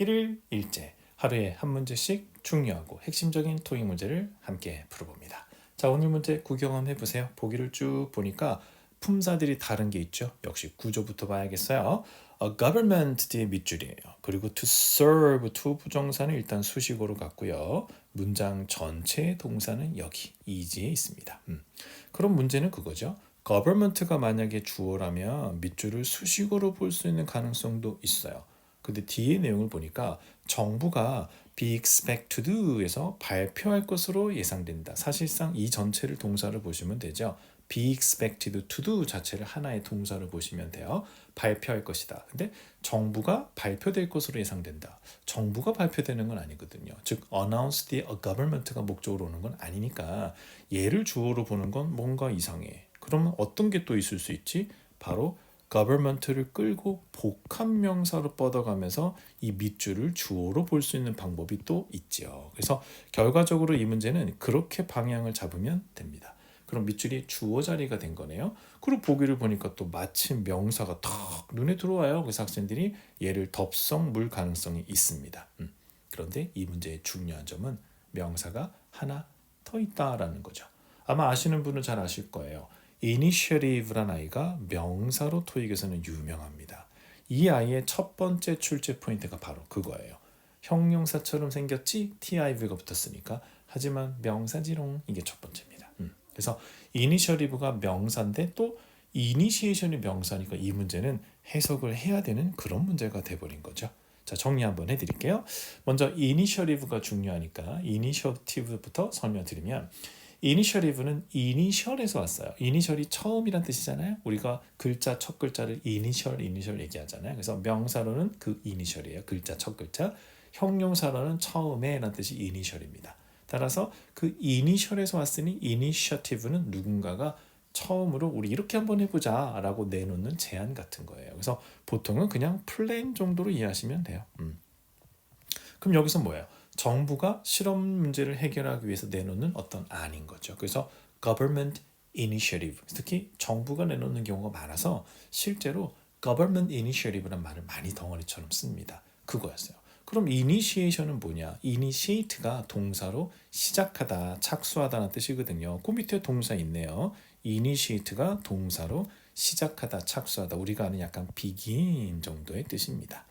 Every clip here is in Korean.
1일 1제 하루에 한 문제씩 중요하고 핵심적인 토익 문제를 함께 풀어봅니다. 자, 오늘 문제 구경 한번 해보세요. 보기를 쭉 보니까 품사들이 다른 게 있죠. 역시 구조부터 봐야겠어요. government 뒤에 밑줄이에요. 그리고 to serve to 부정사는 일단 수식어로 갔고요. 문장 전체의 동사는 여기 이지에 있습니다. 그럼 문제는 그거죠. government가 만약에 주어라면 밑줄을 수식어로 볼 수 있는 가능성도 있어요. 근데 뒤에 내용을 보니까 정부가 be expect to do에서 발표할 것으로 예상된다. 사실상 이 전체를 동사를 보시면 되죠. be expected to do 자체를 하나의 동사를 보시면 돼요. 발표할 것이다. 근데 정부가 발표될 것으로 예상된다. 정부가 발표되는 건 아니거든요. 즉 announced a government가 목적으로 오는 건 아니니까 얘를 주어로 보는 건 뭔가 이상해. 그러면 어떤 게 또 있을 수 있지? 바로 government를 끌고 복합명사로 뻗어가면서 이 밑줄을 주어로 볼 수 있는 방법이 또 있지요. 그래서 결과적으로 이 문제는 그렇게 방향을 잡으면 됩니다. 그럼 밑줄이 주어 자리가 된 거네요. 그리고 보기를 보니까 또 마침 명사가 탁 눈에 들어와요. 그래서 학생들이 얘를 덥석 물 가능성이 있습니다. 그런데 이 문제의 중요한 점은 명사가 하나 더 있다라는 거죠. 아마 아시는 분은 잘 아실 거예요. initiative란 아이가 명사로 토익에서는 유명합니다. 이 아이의 첫 번째 출제 포인트가 바로 그거예요. 형용사처럼 생겼지 tiv가 붙었으니까 하지만 명사지롱 이게 첫 번째입니다. 그래서 initiative가 명사인데 또 initiation이 명사니까 이 문제는 해석을 해야 되는 그런 문제가 돼버린 거죠. 자, 정리 한번 해드릴게요. 먼저 initiative가 중요하니까 initiative부터 설명드리면 initiative는 initial에서 왔어요. initial이 처음이란 뜻이잖아요. 우리가 글자 첫 글자를 initial 얘기하잖아요. 그래서 명사로는 그 initial이에요. 글자 첫 글자. 형용사로는 처음에 라는 뜻이 initial입니다. 따라서 그 initial에서 왔으니 initiative는 누군가가 처음으로 우리 이렇게 한번 해보자 라고 내놓는 제안 같은 거예요. 그래서 보통은 그냥 플랜 정도로 이해하시면 돼요. 그럼 여기서 뭐예요? 정부가 실험 문제를 해결하기 위해서 내놓는 어떤 안인 거죠. 그래서 government initiative, 특히 정부가 내놓는 경우가 많아서 실제로 government initiative라는 말을 많이 덩어리처럼 씁니다. 그거였어요. 그럼 initiation은 뭐냐? initiate가 동사로 시작하다, 착수하다는 뜻이거든요. 그 밑에 동사 있네요. initiate가 동사로 시작하다, 착수하다. 우리가 아는 약간 begin 정도의 뜻입니다.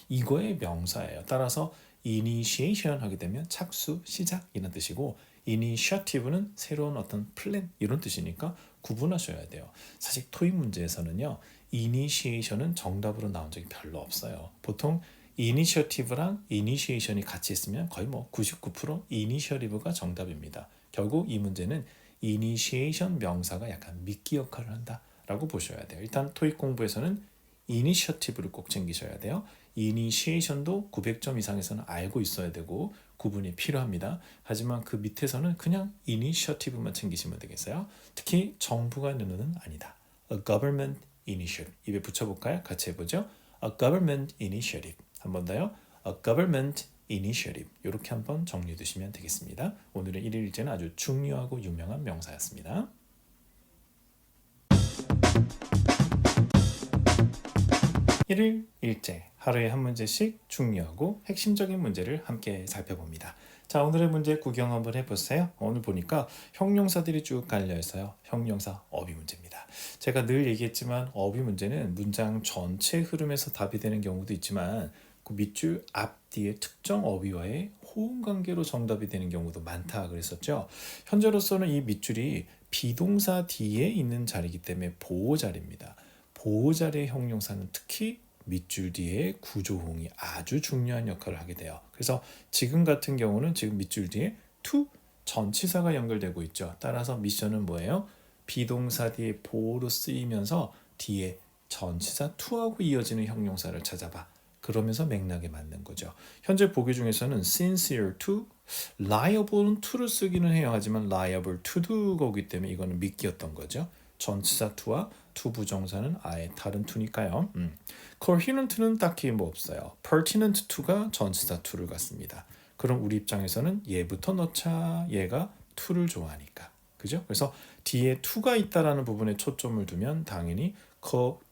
이거의 명사예요. 따라서 initiation 하게 되면 착수, 시작 이런 뜻이고 initiative는 새로운 어떤 플랜 이런 뜻이니까 구분하셔야 돼요. 사실 토익 문제에서는요. initiation은 정답으로 나온 적이 별로 없어요. 보통 initiative랑 initiation이 같이 있으면 거의 뭐 99% initiative가 정답입니다. 결국 이 문제는 initiation 명사가 약간 미끼 역할을 한다라고 보셔야 돼요. 일단 토익 공부에서는 initiative를 꼭 챙기셔야 돼요. initiation도 900점 이상에서는 알고 있어야 되고 구분이 필요합니다. 하지만 그 밑에서는 그냥 initiative만 챙기시면 되겠어요. 특히 정부가 내놓는 아니다. A government initiative. 입에 붙여볼까요? 같이 해보죠. A government initiative. 한 번 더요. A government initiative. 이렇게 한번 정리해 두시면 되겠습니다. 오늘의 1일 1제는 아주 중요하고 유명한 명사였습니다. 1일 1제 하루에 한 문제씩 중요하고 핵심적인 문제를 함께 살펴봅니다. 자, 오늘의 문제 구경 한번 해보세요. 오늘 보니까 형용사들이 쭉 깔려 있어요. 형용사 어휘 문제입니다. 제가 늘 얘기했지만 어휘 문제는 문장 전체 흐름에서 답이 되는 경우도 있지만 그 밑줄 앞뒤의 특정 어휘와의 호응 관계로 정답이 되는 경우도 많다 그랬었죠. 현재로서는 이 밑줄이 비동사 뒤에 있는 자리이기 때문에 보호 자리입니다. 보호 자리의 형용사는 특히 밑줄 뒤에 구조호응이 아주 중요한 역할을 하게 돼요. 그래서 지금 같은 경우는 지금 밑줄 뒤에 to 전치사가 연결되고 있죠. 따라서 미션은 뭐예요? 비동사 뒤에 보호로 쓰이면서 뒤에 전치사 to하고 이어지는 형용사를 찾아봐. 그러면서 맥락에 맞는 거죠. 현재 보기 중에서는 sincere to, liable은 to를 쓰기는 해요. 하지만 liable to do 거기 때문에 이거는 미끼였던 거죠. 전치사 to와 to 부정사는 아예 다른 to니까요. coherent는 딱히 뭐 없어요. pertinent to가 전치사 to를 갖습니다. 그럼 우리 입장에서는 얘부터 넣자. 얘가 to를 좋아하니까. 그죠? 그래서 뒤에 to가 있다라는 부분에 초점을 두면 당연히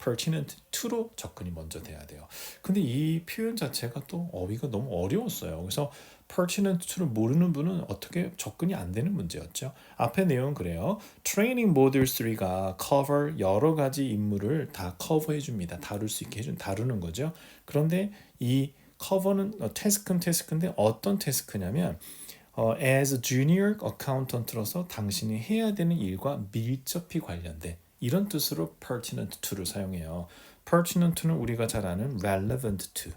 pertinent to로 접근이 먼저 돼야 돼요. 근데 이 표현 자체가 또 어휘가 너무 어려웠어요. 그래서 pertinent to를 모르는 분은 어떻게 접근이 안 되는 문제였죠. 앞에 내용은 그래요. Training Module 3가 cover 여러 가지 임무를 다 커버해 줍니다. 다룰 수 있게 다루는 거죠. 그런데 이 cover는 태스크인데 어떤 태스크냐면 as a junior accountant로서 당신이 해야 되는 일과 밀접히 관련된 이런 뜻으로 pertinent to를 사용해요. pertinent to는 우리가 잘 아는 relevant to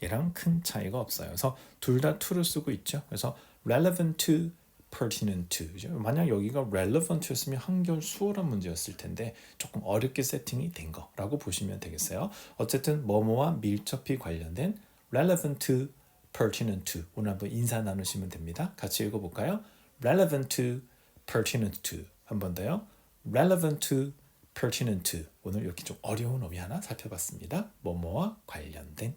얘랑 큰 차이가 없어요. 그래서 둘 다 to를 쓰고 있죠. 그래서 relevant to, pertinent to. 만약 여기가 relevant였으면 한결 수월한 문제였을 텐데 조금 어렵게 세팅이 된 거라고 보시면 되겠어요. 어쨌든 뭐뭐와 밀접히 관련된 relevant to, pertinent to. 오늘 한번 인사 나누시면 됩니다. 같이 읽어볼까요? relevant to, pertinent to. 한 번 더요. relevant to, pertinent to. 오늘 이렇게 좀 어려운 어휘 하나 살펴봤습니다. 뭐뭐와 관련된.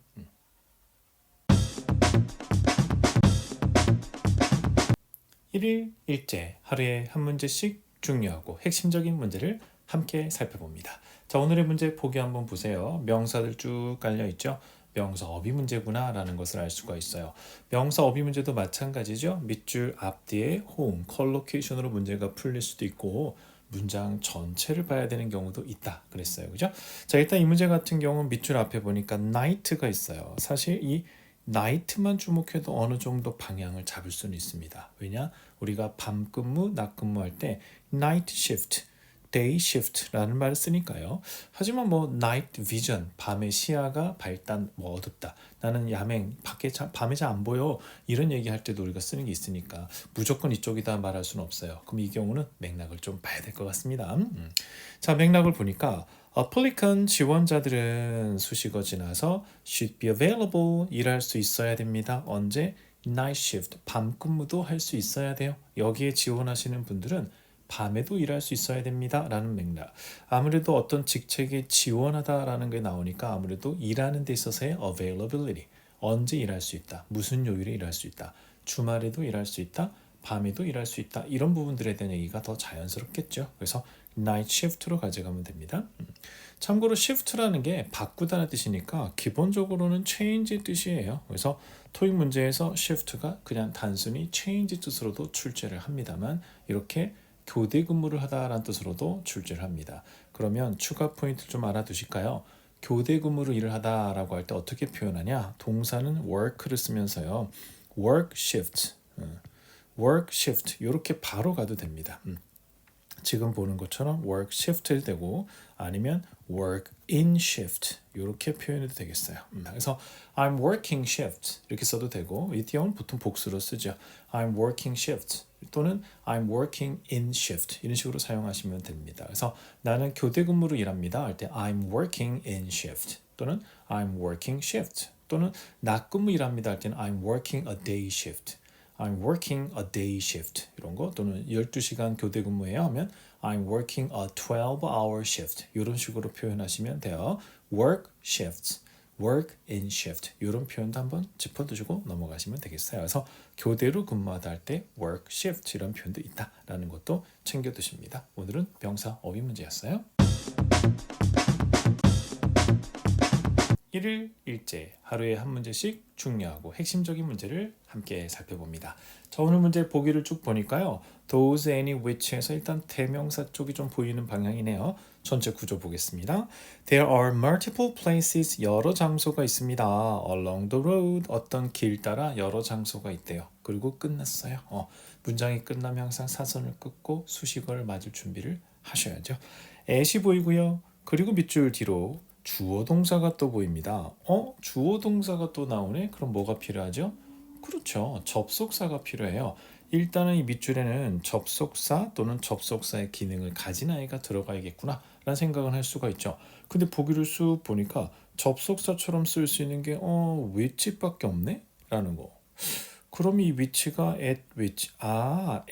1일 1제 하루에 한 문제씩 중요하고 핵심적인 문제를 함께 살펴봅니다. 자, 오늘의 문제 보기 한번 보세요. 명사들 쭉 깔려 있죠. 명사 어휘 문제구나 라는 것을 알 수가 있어요. 명사 어휘 문제도 마찬가지죠. 밑줄 앞뒤에 호응, 컬로케이션으로 문제가 풀릴 수도 있고 문장 전체를 봐야 되는 경우도 있다 그랬어요. 그죠? 자, 일단 이 문제 같은 경우는 밑줄 앞에 보니까 night가 있어요. 사실 이 night만 주목해도 어느 정도 방향을 잡을 수는 있습니다. 왜냐? 우리가 밤 근무, 낮 근무할 때 night shift, day shift라는 말을 쓰니까요. 하지만 뭐 night vision, 밤의 시야가 밝다, 뭐 어둡다. 나는 야맹, 밤에 잘 안 보여. 이런 얘기할 때도 우리가 쓰는 게 있으니까 무조건 이쪽이다 말할 수는 없어요. 그럼 이 경우는 맥락을 좀 봐야 될 것 같습니다. 자, 맥락을 보니까 applicant 지원자들은 수식어 지나서 should be available 일할 수 있어야 됩니다. 언제? night shift 밤 근무도 할 수 있어야 돼요. 여기에 지원하시는 분들은 밤에도 일할 수 있어야 됩니다. 라는 맥락. 아무래도 어떤 직책에 지원하다라는 게 나오니까 아무래도 일하는 데 있어서의 availability 언제 일할 수 있다. 무슨 요일에 일할 수 있다. 주말에도 일할 수 있다. 밤에도 일할 수 있다. 이런 부분들에 대한 얘기가 더 자연스럽겠죠. 그래서 night shift로 가져가면 됩니다. 참고로 shift라는 게 바꾸다는 뜻이니까 기본적으로는 change 뜻이에요. 그래서 토익 문제에서 shift가 그냥 단순히 change 뜻으로도 출제를 합니다만 이렇게 교대 근무를 하다라는 뜻으로도 출제를 합니다. 그러면 추가 포인트를 좀 알아두실까요? 교대 근무로 일을 하다라고 할 때 어떻게 표현하냐? 동사는 work를 쓰면서요. work shift, work shift 이렇게 바로 가도 됩니다. 지금 보는 것처럼 work shift를 되고 아니면 work in shift 이렇게 표현해도 되겠어요. 그래서 I'm working shift 이렇게 써도 되고 이 경우는 보통 복수로 쓰죠. I'm working shift 또는 I'm working in shift 이런 식으로 사용하시면 됩니다. 그래서 나는 교대 근무로 일합니다 할 때 I'm working in shift 또는 I'm working shift 또는 낮 근무 일합니다 할 때는 I'm working a day shift I'm working a day shift 이런 거 또는 12시간 교대 근무해요 하면 I'm working a 12-hour shift 이런 식으로 표현하시면 돼요. work shifts, work in shift 이런 표현도 한번 짚어두시고 넘어가시면 되겠어요. 그래서 교대로 근무하다 할 때 work shift 이런 표현도 있다라는 것도 챙겨두십니다. 오늘은 명사 어휘 문제였어요. 1일 1제 하루에 한 문제씩 중요하고 핵심적인 문제를 함께 살펴봅니다. 자, 오늘 문제 보기를 쭉 보니까요. those, any, which에서 일단 대명사 쪽이 좀 보이는 방향이네요. 전체 구조 보겠습니다. There are multiple places 여러 장소가 있습니다. along the road 어떤 길 따라 여러 장소가 있대요. 그리고 끝났어요. 문장이 끝나면 항상 사선을 긋고 수식어를 맞을 준비를 하셔야죠. at이 보이고요. 그리고 밑줄 뒤로 주어 동사가 또 보입니다. 주어 동사가 또 나오네? 그럼 뭐가 필요하죠? 그렇죠. 접속사가 필요해요. 일단은 이 밑줄에는 접속사 또는 접속사의 기능을 가진 아이가 들어가야겠구나 라는 생각을 할 수가 있죠. 근데 보기를 쑥 보니까 접속사처럼 쓸 수 있는 게 which밖에 없네? 라는 거. 그럼 이 위치가 at which,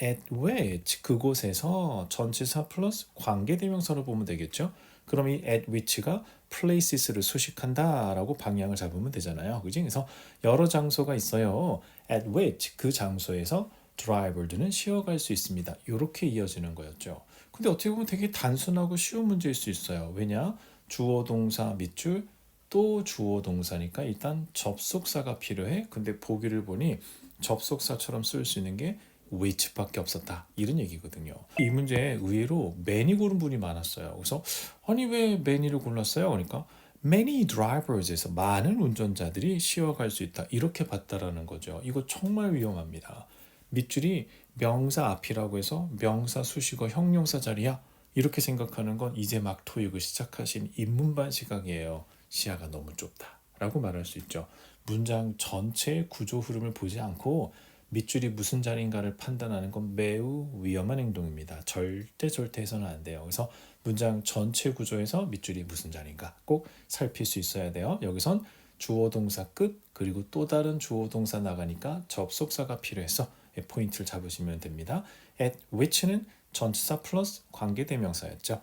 at which 그곳에서 전치사 플러스 관계대명사로 보면 되겠죠. 그럼 이 at which가 places를 수식한다라고 방향을 잡으면 되잖아요. 그지? 그래서 여러 장소가 있어요. at which 그 장소에서 driver들은 쉬어갈 수 있습니다. 이렇게 이어지는 거였죠. 근데 어떻게 보면 되게 단순하고 쉬운 문제일 수 있어요. 왜냐? 주어 동사 밑줄 또 주어 동사니까 일단 접속사가 필요해. 근데 보기를 보니 접속사처럼 쓸 수 있는 게 which밖에 없었다. 이런 얘기거든요. 이 문제에 의외로 many 고른 분이 많았어요. 그래서 아니 왜 many를 골랐어요? 그러니까 many drivers에서 많은 운전자들이 쉬어갈 수 있다. 이렇게 봤다라는 거죠. 이거 정말 위험합니다. 밑줄이 명사 앞이라고 해서 명사 수식어 형용사 자리야. 이렇게 생각하는 건 이제 막 토익을 시작하신 입문반 시각이에요. 시야가 너무 좁다. 라고 말할 수 있죠. 문장 전체의 구조 흐름을 보지 않고 밑줄이 무슨 자리인가를 판단하는 건 매우 위험한 행동입니다. 절대 해서는 안 돼요. 그래서 문장 전체 구조에서 밑줄이 무슨 자리인가 꼭 살필 수 있어야 돼요. 여기선 주어 동사 끝 그리고 또 다른 주어 동사 나가니까 접속사가 필요해서 포인트를 잡으시면 됩니다. at which는 전치사 플러스 관계대명사였죠.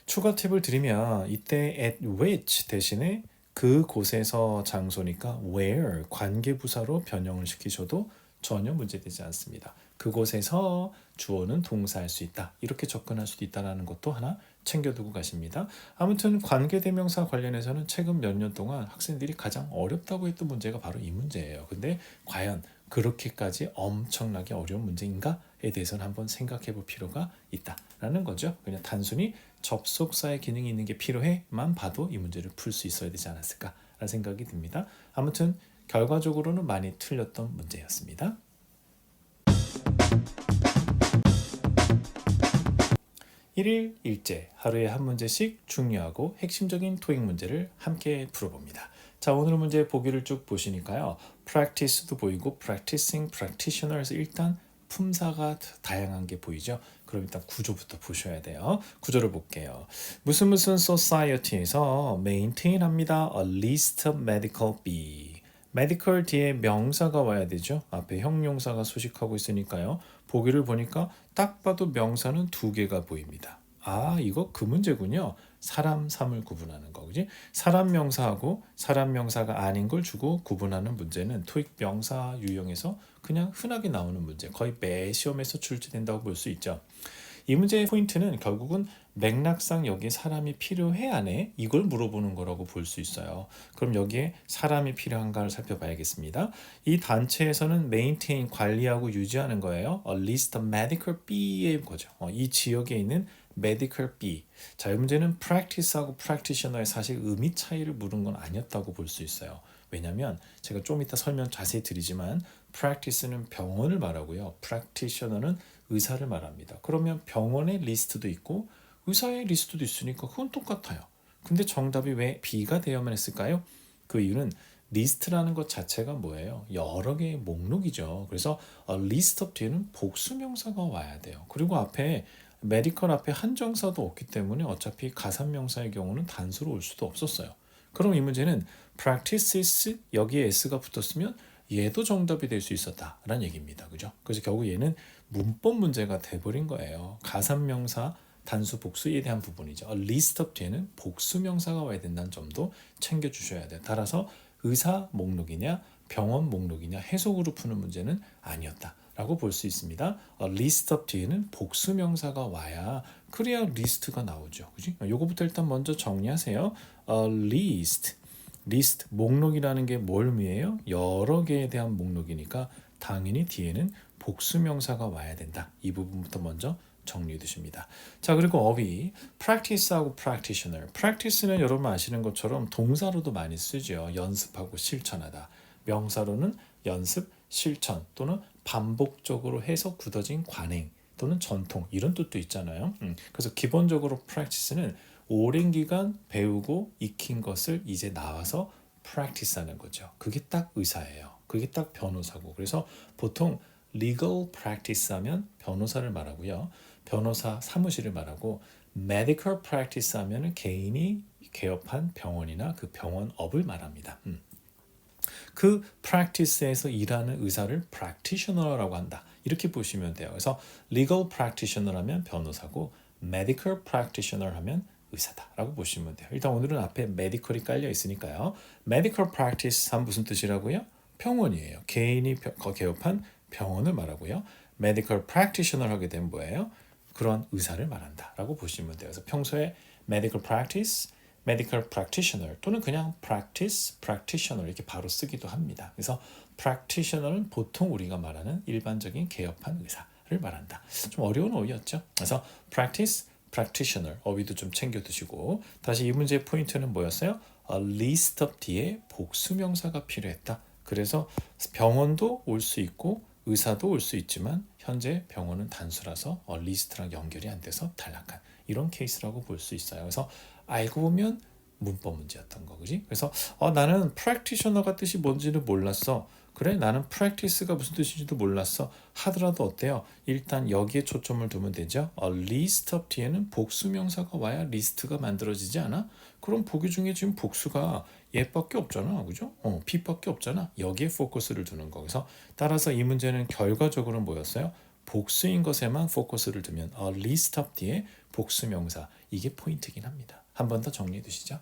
추가 팁을 드리면 이때 at which 대신에 그곳에서 장소니까 where 관계부사로 변형을 시키셔도 전혀 문제되지 않습니다. 그곳에서 주어는 동사할 수 있다. 이렇게 접근할 수도 있다는 것도 하나 챙겨두고 가십니다. 아무튼 관계대명사 관련해서는 최근 몇 년 동안 학생들이 가장 어렵다고 했던 문제가 바로 이 문제예요. 근데 과연 그렇게까지 엄청나게 어려운 문제인가에 대해서는 한번 생각해 볼 필요가 있다라는 거죠. 그냥 단순히 접속사의 기능이 있는 게 필요해만 봐도 이 문제를 풀 수 있어야 되지 않았을까라는 생각이 듭니다. 아무튼 결과적으로는 많이 틀렸던 문제였습니다. 일일 일제 하루에 한 문제씩 중요하고 핵심적인 토익 문제를 함께 풀어봅니다. 자, 오늘 문제 보기를 쭉 보시니까요. practice도 보이고 practicing, practitioner에서 일단 품사가 다양한 게 보이죠. 그럼 일단 구조부터 보셔야 돼요. 구조를 볼게요. 무슨 society에서 maintain 합니다. A list of medical B. medical 뒤에 명사가 와야 되죠. 앞에 형용사가 소식하고 있으니까요. 보기를 보니까 딱 봐도 명사는 두 개가 보입니다. 아, 이거 그 문제군요. 사람, 사물 구분하는 거, 그지? 사람 명사하고 사람 명사가 아닌 걸 주고 구분하는 문제는 토익 명사 유형에서 그냥 흔하게 나오는 문제, 거의 매 시험에서 출제된다고 볼 수 있죠. 이 문제의 포인트는 결국은 맥락상 여기에 사람이 필요해 안 해? 이걸 물어보는 거라고 볼 수 있어요. 그럼 여기에 사람이 필요한가를 살펴봐야겠습니다. 이 단체에서는 maintain, 관리하고 유지하는 거예요. A list of medical B의 거죠. 이 지역에 있는 medical B. 자, 이 문제는 practice하고 practitioner의 사실 의미 차이를 물은 건 아니었다고 볼 수 있어요. 왜냐하면 제가 좀 이따 설명 자세히 드리지만 practice는 병원을 말하고요. practitioner는 의사를 말합니다. 그러면 병원의 리스트도 있고 의사의 리스트도 있으니까 그건 똑같아요. 근데 정답이 왜 B가 되어야만 했을까요? 그 이유는 리스트라는 것 자체가 뭐예요? 여러 개의 목록이죠. 그래서 list of 뒤에는 복수명사가 와야 돼요. 그리고 앞에 메디컬 앞에 한정사도 없기 때문에 어차피 가산명사의 경우는 단수로 올 수도 없었어요. 그럼 이 문제는 practices 여기에 s가 붙었으면 얘도 정답이 될 수 있었다라는 얘기입니다. 그죠? 그래서 결국 얘는 문법 문제가 돼버린 거예요. 가산명사 단수 복수에 대한 부분이죠. A list of 뒤에는 복수명사가 와야 된다는 점도 챙겨주셔야 돼요. 따라서 의사 목록이냐 병원 목록이냐 해석으로 푸는 문제는 아니었다 라고 볼 수 있습니다. A list of 뒤에는 복수명사가 와야 그래야 리스트가 나오죠. 그지? 요거부터 일단 먼저 정리하세요. A list 목록이라는 게 뭘 의미해요? 여러 개에 대한 목록이니까 당연히 뒤에는 복수명사가 와야 된다. 이 부분부터 먼저 정리해 두십니다. 자, 그리고 어휘 practice하고 practitioner. practice는 여러분 아시는 것처럼 동사로도 많이 쓰죠. 연습하고 실천하다. 명사로는 연습, 실천 또는 반복적으로 해서 굳어진 관행 또는 전통 이런 뜻도 있잖아요. 그래서 기본적으로 practice는 오랜 기간 배우고 익힌 것을 이제 나와서 practice하는 거죠. 그게 딱 의사예요. 그게 딱 변호사고. 그래서 보통 legal practice 하면 변호사를 말하고요. 변호사 사무실을 말하고 medical practice 하면 개인이 개업한 병원이나 그 병원업을 말합니다. 그 practice에서 일하는 의사를 practitioner라고 한다. 이렇게 보시면 돼요. 그래서 legal practitioner 하면 변호사고 medical practitioner 하면 의사다라고 보시면 돼요. 일단 오늘은 앞에 medical이 깔려 있으니까요. medical practice 하면 무슨 뜻이라고요? 병원이에요. 개인이 개업한 병원을 말하고요. medical practitioner 하게 되면 뭐예요? 그런 의사를 말한다 라고 보시면 돼요. 그래서 평소에 medical practice, medical practitioner 또는 그냥 practice, practitioner 이렇게 바로 쓰기도 합니다. 그래서 practitioner는 보통 우리가 말하는 일반적인 개업한 의사를 말한다. 좀 어려운 어휘였죠. 그래서 practice, practitioner 어휘도 좀 챙겨 두시고 다시 이 문제의 포인트는 뭐였어요? A list of 뒤에 복수명사가 필요했다. 그래서 병원도 올 수 있고 의사도 올 수 있지만 현재 병원은 단수라서 리스트랑 연결이 안 돼서 탈락한 이런 케이스라고 볼 수 있어요. 그래서 알고 보면 문법 문제였던 거, 그지? 그래서 나는 practitioner가 뜻이 뭔지를 몰랐어. 그래, 나는 practice가 무슨 뜻인지도 몰랐어. 하더라도 어때요? 일단 여기에 초점을 두면 되죠. A list of 뒤에는 복수명사가 와야 리스트가 만들어지지 않아? 그럼 보기 중에 지금 복수가 얘밖에 없잖아, 그죠? B밖에 없잖아. 여기에 포커스를 두는 거. 그래서 따라서 이 문제는 결과적으로 뭐였어요? 복수인 것에만 포커스를 두면 a list of 뒤에 복수명사 이게 포인트긴 합니다. 한 번 더 정리해 두시죠.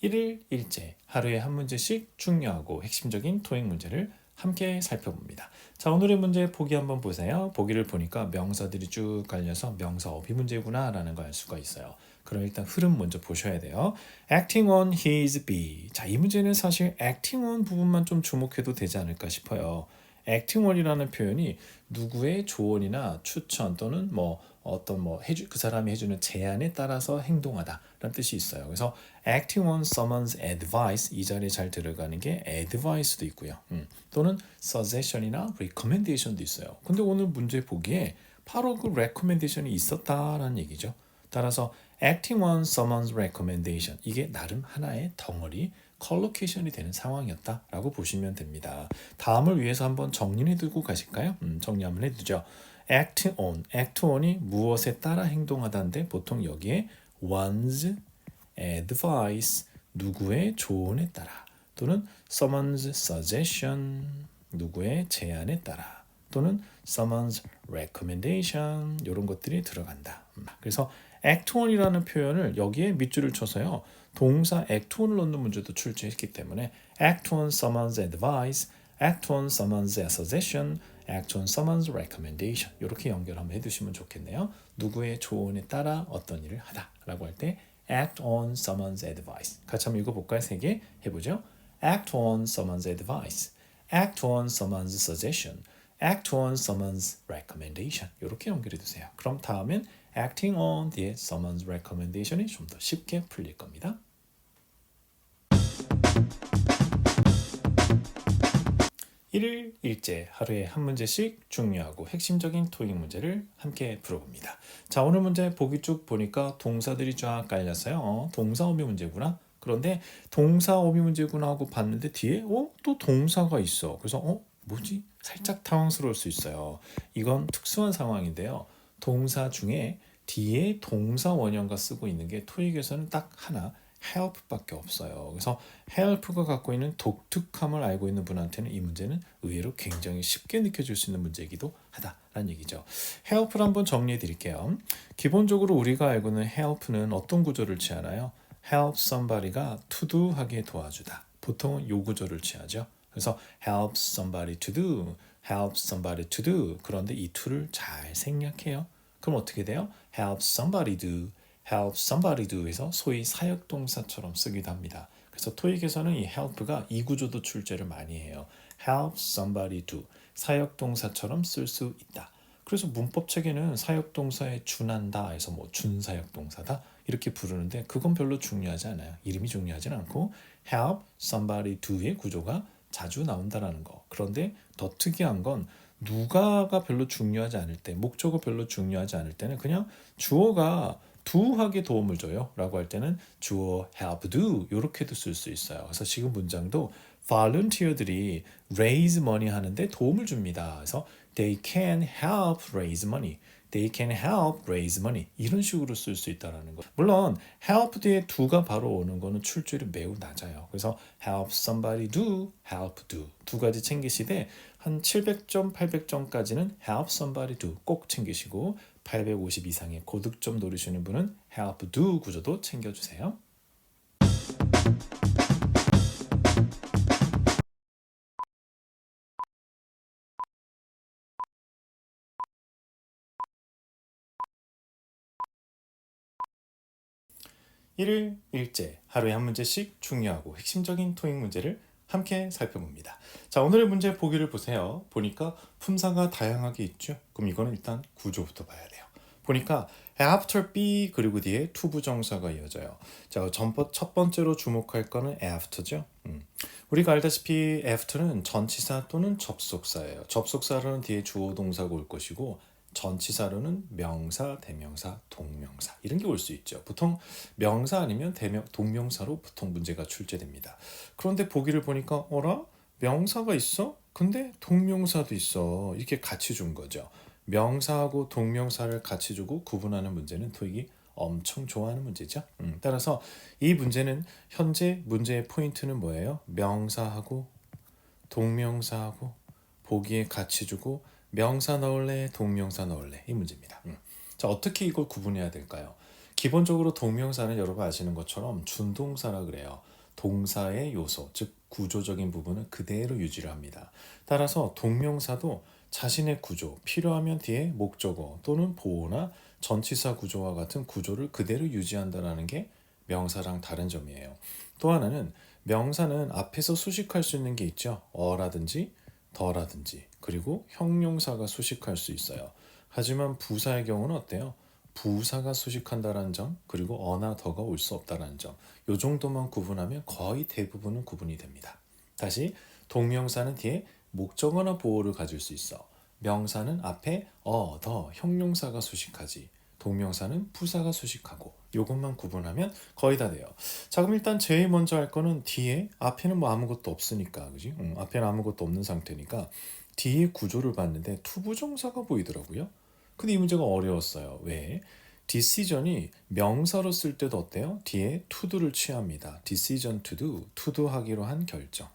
1일 1제 하루에 한 문제씩 중요하고 핵심적인 토익 문제를 함께 살펴봅니다. 자, 오늘의 문제 보기 한번 보세요. 보기를 보니까 명사들이 쭉 깔려서 명사 어휘 문제구나 라는 걸 알 수가 있어요. 그럼 일단 흐름 먼저 보셔야 돼요. Acting on his be. 자, 이 문제는 사실 acting on 부분만 좀 주목해도 되지 않을까 싶어요. acting on이라는 표현이 누구의 조언이나 추천 또는 그 사람이 해주는 제안에 따라서 행동하다라는 뜻이 있어요. 그래서 acting on someone's advice 이 자리에 잘 들어가는 게 advice도 있고요. 또는 suggestion이나 recommendation도 있어요. 근데 오늘 문제 보기에 바로 그 recommendation이 있었다라는 얘기죠. 따라서 acting on someone's recommendation 이게 나름 하나의 덩어리 컬로케이션이 되는 상황이었다라고 보시면 됩니다. 다음을 위해서 한번 정리해 두고 가실까요? 정리 한번 해두죠. act on이 무엇에 따라 행동하다인데 보통 여기에 one's advice 누구의 조언에 따라 또는 someone's suggestion 누구의 제안에 따라 또는 someone's recommendation 이런 것들이 들어간다. 그래서 act on이라는 표현을 여기에 밑줄을 쳐서요. 동사 act on을 넣는 문제도 출제했기 때문에 act on someone's advice, act on someone's suggestion, act on someone's recommendation 이렇게 연결 한번 해두시면 좋겠네요. 누구의 조언에 따라 어떤 일을 하다라고 할 때 act on someone's advice 같이 한번 읽어볼까요? 세 개 해보죠. act on someone's advice, act on someone's suggestion, act on someone's recommendation 이렇게 연결해 두세요. 그럼 다음엔 acting on 뒤에 someone's recommendation이 좀 더 쉽게 풀릴 겁니다. 1일 1제 하루에 한 문제씩 중요하고 핵심적인 토익 문제를 함께 풀어봅니다. 자, 오늘 문제 보기 쭉 보니까 동사들이 쫙 깔렸어요. 동사 어미 문제구나. 그런데 동사 어미 문제구나 하고 봤는데 뒤에 또 동사가 있어. 그래서 뭐지? 살짝 당황스러울 수 있어요. 이건 특수한 상황인데요. 동사 중에 뒤에 동사 원형과 쓰고 있는 게 토익에서는 딱 하나 help밖에 없어요. 그래서 help가 갖고 있는 독특함을 알고 있는 분한테는 이 문제는 의외로 굉장히 쉽게 느껴질 수 있는 문제이기도 하다라는 얘기죠. help를 한번 정리해 드릴게요. 기본적으로 우리가 알고 있는 help는 어떤 구조를 취하나요? help somebody가 to do 하게 도와주다. 보통은 요 구조를 취하죠. 그래서 help somebody to do, help somebody to do. 그런데 이 to를 잘 생략해요. 그럼 어떻게 돼요? help somebody do, help somebody do에서 소위 사역동사처럼 쓰기도 합니다. 그래서 토익에서는 이 help가 이 구조도 출제를 많이 해요. help somebody do, 사역동사처럼 쓸 수 있다. 그래서 문법책에는 사역동사에 준한다 해서 준사역동사다 이렇게 부르는데 그건 별로 중요하지 않아요. 이름이 중요하진 않고 help somebody do의 구조가 자주 나온다라는 거. 그런데 더 특이한 건 누가가 별로 중요하지 않을 때, 목적어 별로 중요하지 않을 때는 그냥 주어가 do하게 도움을 줘요 라고 할 때는 주어 help do 이렇게도 쓸 수 있어요. 그래서 지금 문장도 volunteer들이 raise money 하는데 도움을 줍니다. 그래서 they can help raise money. They can help raise money. 이런 식으로 쓸 수 있다는 거. 물론 help 뒤에 do가 바로 오는 거는 출제율이 매우 낮아요. 그래서 help somebody do, help do 두 가지 챙기시되 한 700점, 800점까지는 help somebody do 꼭 챙기시고 850 이상의 고득점 노리시는 분은 help do 구조도 챙겨주세요. 일일 일제 하루에 한 문제씩 중요하고 핵심적인 토익 문제를 함께 살펴봅니다. 자, 오늘의 문제 보기를 보세요. 보니까 품사가 다양하게 있죠. 그럼 이거는 일단 구조부터 봐야 돼요. 보니까 after be 그리고 뒤에 to 부정사가 이어져요. 자, 첫 번째로 주목할 거는 after죠. 우리가 알다시피 after는 전치사 또는 접속사예요. 접속사로는 뒤에 주어 동사가 올 것이고 전치사로는 명사, 대명사, 동명사 이런 게 올 수 있죠. 보통 명사 아니면 동명사로 보통 문제가 출제됩니다. 그런데 보기를 보니까 어라? 명사가 있어? 근데 동명사도 있어. 이렇게 같이 준 거죠. 명사하고 동명사를 같이 주고 구분하는 문제는 토익이 엄청 좋아하는 문제죠. 따라서 이 문제는 현재 문제의 포인트는 뭐예요? 명사하고 동명사하고 보기에 같이 주고 명사 넣을래, 동명사 넣을래 이 문제입니다. 자, 어떻게 이걸 구분해야 될까요? 기본적으로 동명사는 여러분 아시는 것처럼 준동사라 그래요. 동사의 요소, 즉 구조적인 부분은 그대로 유지를 합니다. 따라서 동명사도 자신의 구조, 필요하면 뒤에 목적어 또는 보어나 전치사 구조와 같은 구조를 그대로 유지한다는 게 명사랑 다른 점이에요. 또 하나는 명사는 앞에서 수식할 수 있는 게 있죠. 어라든지 더라든지 그리고 형용사가 수식할 수 있어요. 하지만 부사의 경우는 어때요? 부사가 수식한다는 점 그리고 어나 더가 올 수 없다는 점. 요 정도만 구분하면 거의 대부분은 구분이 됩니다. 다시 동명사는 뒤에 목적어나 보어를 가질 수 있어. 명사는 앞에 더 형용사가 수식하지. 동명사는 부사가 수식하고 요것만 구분하면 거의 다 돼요. 자, 그럼 일단 제일 먼저 할 거는 뒤에 앞에는 뭐 아무것도 없으니까 그지? 앞에는 아무것도 없는 상태니까 뒤에 구조를 봤는데 투부정사가 보이더라고요. 근데 이 문제가 어려웠어요. 왜? decision이 명사로 쓸 때도 어때요? 뒤에 to도를 취합니다. decision to do, to do 하기로 한 결정.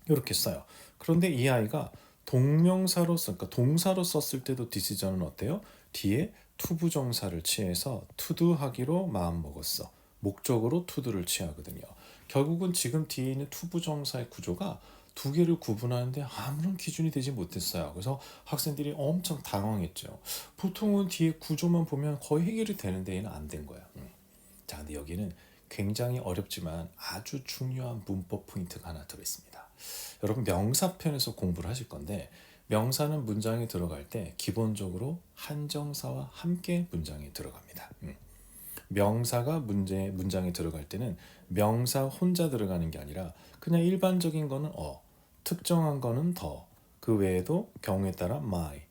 이렇게 써요. 그런데 이 아이가 동명사로 그러니까 동사로 썼을 때도 decision은 어때요? 뒤에 투부정사를 취해서 to do 하기로 마음 먹었어. 목적으로 to do를 취하거든요. 결국은 지금 뒤에 있는 투부정사의 구조가 두 개를 구분하는데 아무런 기준이 되지 못했어요. 그래서 학생들이 엄청 당황했죠. 보통은 뒤에 구조만 보면 거의 해결이 되는데 얘는 안 된 거야. 자, 근데 여기는 굉장히 어렵지만 아주 중요한 문법 포인트가 하나 들어있습니다. 여러분 명사편에서 공부를 하실 건데 명사는 문장에 들어갈 때 기본적으로 한정사와 함께 문장에 들어갑니다. 명사가 문장에 들어갈 때는 명사 혼자 들어가는 게 아니라 그냥 일반적인 거는 특정한 거는 더, 그 외에도 경우에 따라 my,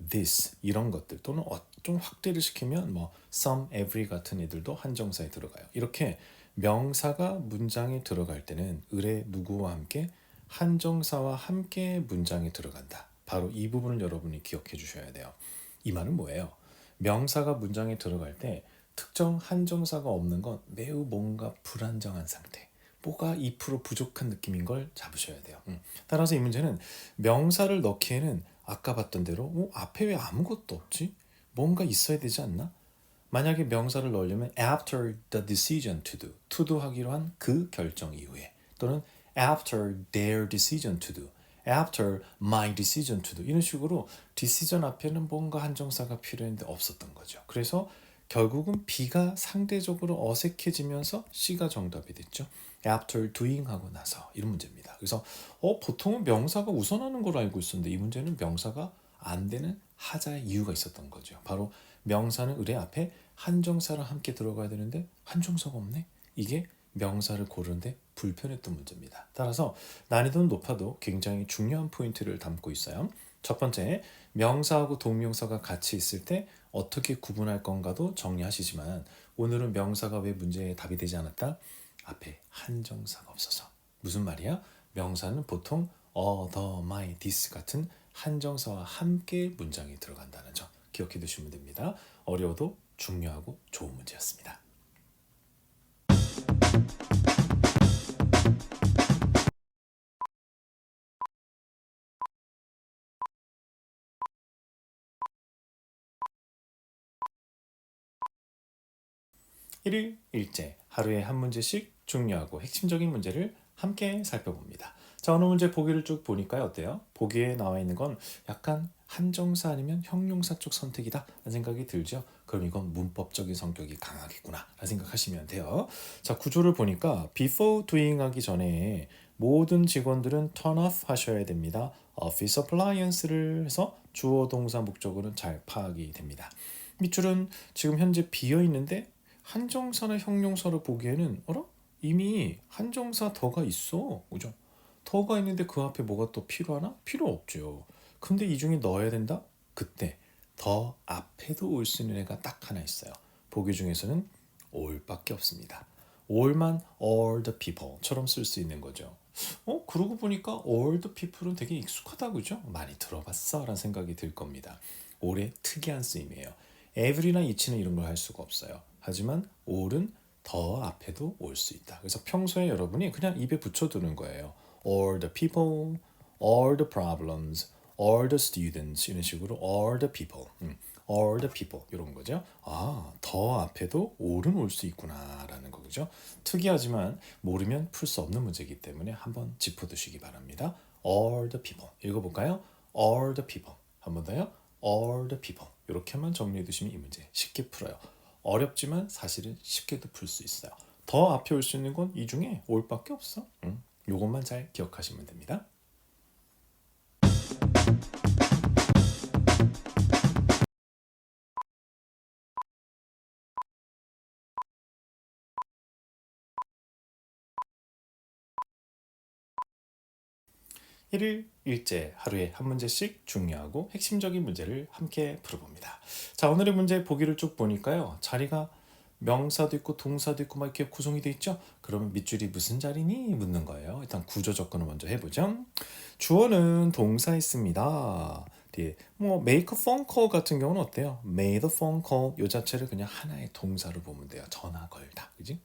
this 이런 것들 또는 좀 확대를 시키면 뭐 some, every 같은 애들도 한정사에 들어가요. 이렇게 명사가 문장에 들어갈 때는 을의 누구와 함께 한정사와 함께 문장에 들어간다. 바로 이 부분을 여러분이 기억해 주셔야 돼요. 이 말은 뭐예요? 명사가 문장에 들어갈 때 특정 한정사가 없는 건 매우 뭔가 불안정한 상태. 뭐가 2% 부족한 느낌인 걸 잡으셔야 돼요. 따라서 이 문제는 명사를 넣기에는 아까 봤던 대로 앞에 왜 아무것도 없지? 뭔가 있어야 되지 않나? 만약에 명사를 넣으려면 after the decision to do 하기로 한 그 결정 이후에 또는 after their decision to do, after my decision to do 이런 식으로 decision 앞에는 뭔가 한정사가 필요했는데 없었던 거죠. 그래서 결국은 B가 상대적으로 어색해지면서 C가 정답이 됐죠. after doing 하고 나서 이런 문제입니다. 그래서 보통은 명사가 우선하는 걸로 알고 있었는데 이 문제는 명사가 안 되는 하자의 이유가 있었던 거죠. 바로 명사는 을의 앞에 한정사랑 함께 들어가야 되는데 한정사가 없네. 이게 명사를 고르는데 불편했던 문제입니다. 따라서 난이도는 높아도 굉장히 중요한 포인트를 담고 있어요. 첫 번째, 명사하고 동명사가 같이 있을 때 어떻게 구분할 건가도 정리하시지만 오늘은 명사가 왜 문제에 답이 되지 않았다? 앞에 한정사가 없어서. 무슨 말이야? 명사는 보통 the, my, this 같은 한정사와 함께 문장에 들어간다는 점 기억해 두시면 됩니다. 어려워도 중요하고 좋은 문제였습니다. 일일 일제 하루에 한 문제씩 중요하고 핵심적인 문제를 함께 살펴봅니다. 자, 오늘 문제 보기를 쭉 보니까요. 어때요? 보기에 나와 있는 건 약간 한정사 아니면 형용사 쪽 선택이다 라는 생각이 들죠. 그럼 이건 문법적인 성격이 강하겠구나 라는 생각하시면 돼요. 자, 구조를 보니까 before doing 하기 전에 모든 직원들은 turn off 하셔야 됩니다. office appliance를 해서 주어 동사 목적어는 잘 파악이 됩니다. 밑줄은 지금 현재 비어 있는데 한정사나 형용사로 보기에는 어라? 이미 한정사 더가 있어. 그죠? 더가 있는데 그 앞에 뭐가 또 필요하나? 필요 없죠. 근데 이 중에 넣어야 된다? 그때 더 앞에도 올 수 있는 애가 딱 하나 있어요. 보기 중에서는 all밖에 없습니다. all만 all the people처럼 쓸 수 있는 거죠. 그러고 보니까 all the people은 되게 익숙하다 그죠? 많이 들어봤어 라는 생각이 들 겁니다. all의 특이한 쓰임이에요. every나 each는 이런 걸 할 수가 없어요. 하지만 all은 더 앞에도 올 수 있다. 그래서 평소에 여러분이 그냥 입에 붙여두는 거예요. all the people, all the problems, all the students 이런 식으로 all the people, all the people 이런 거죠. 아, 더 앞에도 all은 올 수 있구나라는 거죠. 특이하지만 모르면 풀 수 없는 문제이기 때문에 한번 짚어두시기 바랍니다. all the people 읽어볼까요? all the people 한 번 더요. all the people 이렇게만 정리해 두시면 이 문제 쉽게 풀어요. 어렵지만 사실은 쉽게도 풀 수 있어요. 더 앞에 올 수 있는 건 이 중에 all밖에 없어. 요것만 잘 기억하시면 됩니다. 일일 일제 하루에 한 문제씩 중요하고 핵심적인 문제를 함께 풀어봅니다. 자, 오늘의 문제 보기를 쭉 보니까요. 자리가 명사도 있고 동사도 있고 막 이렇게 구성이 돼 있죠. 그러면 밑줄이 무슨 자리니 묻는 거예요. 일단 구조 접근을 먼저 해보죠. 주어는 동사 있습니다. 뒤에 뭐 make a phone call 같은 경우는 어때요? made a phone call 요 자체를 그냥 하나의 동사로 보면 돼요. 전화 걸다, 그지?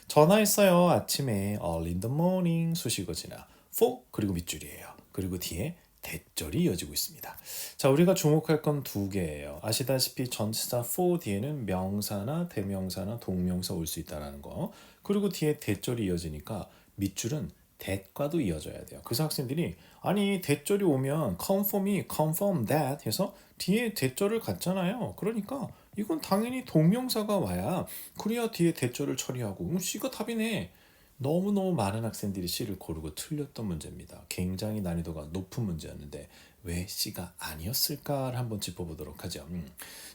전화했어요. 아침에 early in the morning 수식어 지나 for 그리고 밑줄이에요. 그리고 뒤에 대절이 이어지고 있습니다. 자, 우리가 주목할 건 두 개예요. 아시다시피 전치사 for 뒤에는 명사나 대명사나 동명사 올 수 있다는 거. 그리고 뒤에 대절이 이어지니까 밑줄은 that과도 이어져야 돼요. 그래서 학생들이 아니 대절이 오면 confirm이 confirm that 해서 뒤에 대절을 갖잖아요. 그러니까 이건 당연히 동명사가 와야 그래야 뒤에 대절을 처리하고 C가 답이네. 너무너무 많은 학생들이 C를 고르고 틀렸던 문제입니다. 굉장히 난이도가 높은 문제였는데 왜 C가 아니었을까를 한번 짚어보도록 하죠.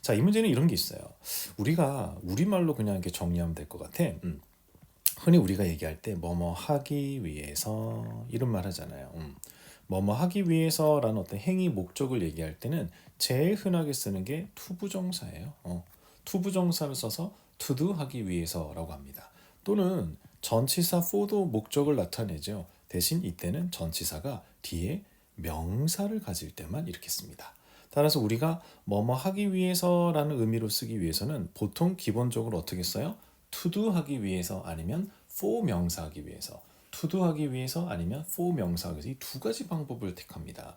자, 이 문제는 이런 게 있어요. 우리가 우리말로 그냥 이렇게 정리하면 될 것 같아. 흔히 우리가 얘기할 때 뭐뭐 하기 위해서 이런 말 하잖아요. 뭐뭐 하기 위해서라는 어떤 행위 목적을 얘기할 때는 제일 흔하게 쓰는 게 투부정사예요. 투부정사를 써서 to do 하기 위해서라고 합니다. 또는 전치사 for도 목적을 나타내죠. 대신 이때는 전치사가 뒤에 명사를 가질 때만 이렇게 씁니다. 따라서 우리가 뭐뭐 하기 위해서라는 의미로 쓰기 위해서는 보통 기본적으로 어떻게 써요? to do 하기 위해서 아니면 for 명사 하기 위해서 to do 하기 위해서 아니면 for 명사 하기 위해서 이 두 가지 방법을 택합니다.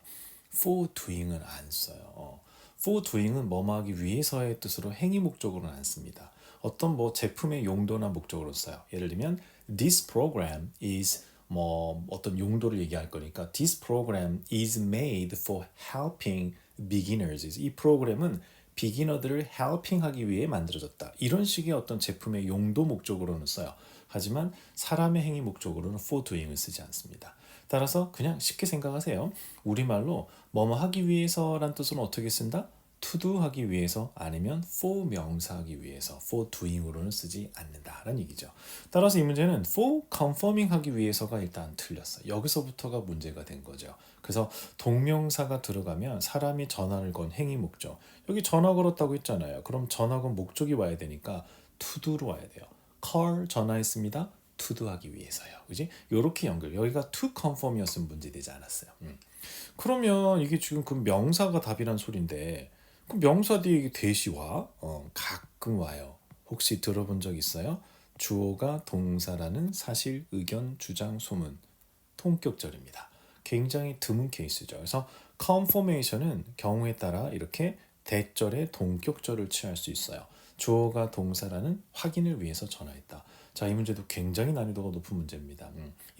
for doing은 안 써요. for doing은 뭐뭐 하기 위해서의 뜻으로 행위 목적으로는 안 씁니다. 어떤 뭐 제품의 용도나 목적으로 써요. 예를 들면 this program is 뭐 어떤 용도를 얘기할 거니까 this program is made for helping beginners. 이 프로그램은 비기너들을 helping하기 위해 만들어졌다. 이런 식의 어떤 제품의 용도 목적으로는 써요. 하지만 사람의 행위 목적으로는 for doing을 쓰지 않습니다. 따라서 그냥 쉽게 생각하세요. 우리말로 뭐뭐 하기 위해서란 뜻은 어떻게 쓴다? to do 하기 위해서 아니면 for 명사 하기 위해서 for doing으로는 쓰지 않는다라는 얘기죠. 따라서 이 문제는 for confirming 하기 위해서가 일단 틀렸어요. 여기서부터가 문제가 된 거죠. 그래서 동명사가 들어가면 사람이 전화를 건 행위 목적. 여기 전화 걸었다고 했잖아요. 그럼 전화 건 목적이 와야 되니까 to do로 와야 돼요. call 전화했습니다. to do 하기 위해서요. 그지? 요렇게 연결. 여기가 to confirm이었으면 문제되지 않았어요. 그러면 이게 지금 그 명사가 답이란 소린데 그 명사 뒤에 이게 대시 와? 가끔 와요. 혹시 들어본 적 있어요? 주어가 동사라는 사실, 의견, 주장, 소문. 통격절입니다. 굉장히 드문 케이스죠. 그래서 confirmation은 경우에 따라 이렇게 대절의 동격절을 취할 수 있어요. 주어가 동사라는 확인을 위해서 전화했다. 자, 이 문제도 굉장히 난이도가 높은 문제입니다.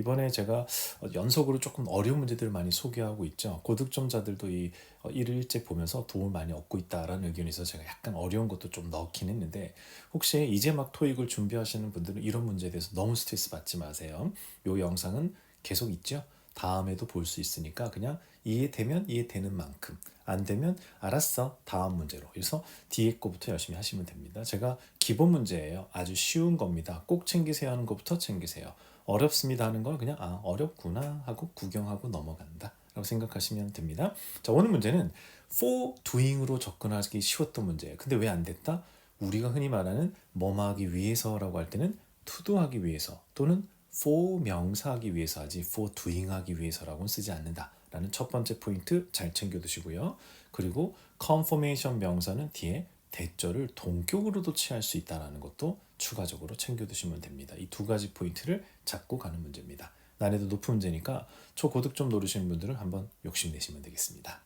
이번에 제가 연속으로 조금 어려운 문제들을 많이 소개하고 있죠. 고득점자들도 이 일을 일찍 보면서 도움을 많이 얻고 있다라는 의견이 있어서 제가 약간 어려운 것도 좀 넣긴 했는데, 혹시 이제 막 토익을 준비하시는 분들은 이런 문제에 대해서 너무 스트레스 받지 마세요. 요 영상은 계속 있죠. 다음에도 볼 수 있으니까 그냥 이해되면 이해되는 만큼, 안 되면 알았어 다음 문제로, 그래서 뒤에 거부터 열심히 하시면 됩니다. 제가 기본 문제예요. 아주 쉬운 겁니다. 꼭 챙기세요 하는 것부터 챙기세요. 어렵습니다 하는 걸 그냥 어렵구나 하고 구경하고 넘어간다 라고 생각하시면 됩니다. 자, 오늘 문제는 for doing으로 접근하기 쉬웠던 문제예요. 근데 왜 안 됐다? 우리가 흔히 말하는 뭐뭐하기 위해서라고 할 때는 to do 하기 위해서 또는 for 명사하기 위해서 하지 for doing 하기 위해서라고는 쓰지 않는다 라는 첫 번째 포인트 잘 챙겨 두시고요. 그리고 confirmation 명사는 뒤에 대절을 동격으로도 취할 수 있다는 것도 추가적으로 챙겨 두시면 됩니다. 이 두 가지 포인트를 잡고 가는 문제입니다. 난이도 높은 문제니까 초고득점 노리시는 분들은 한번 욕심내시면 되겠습니다.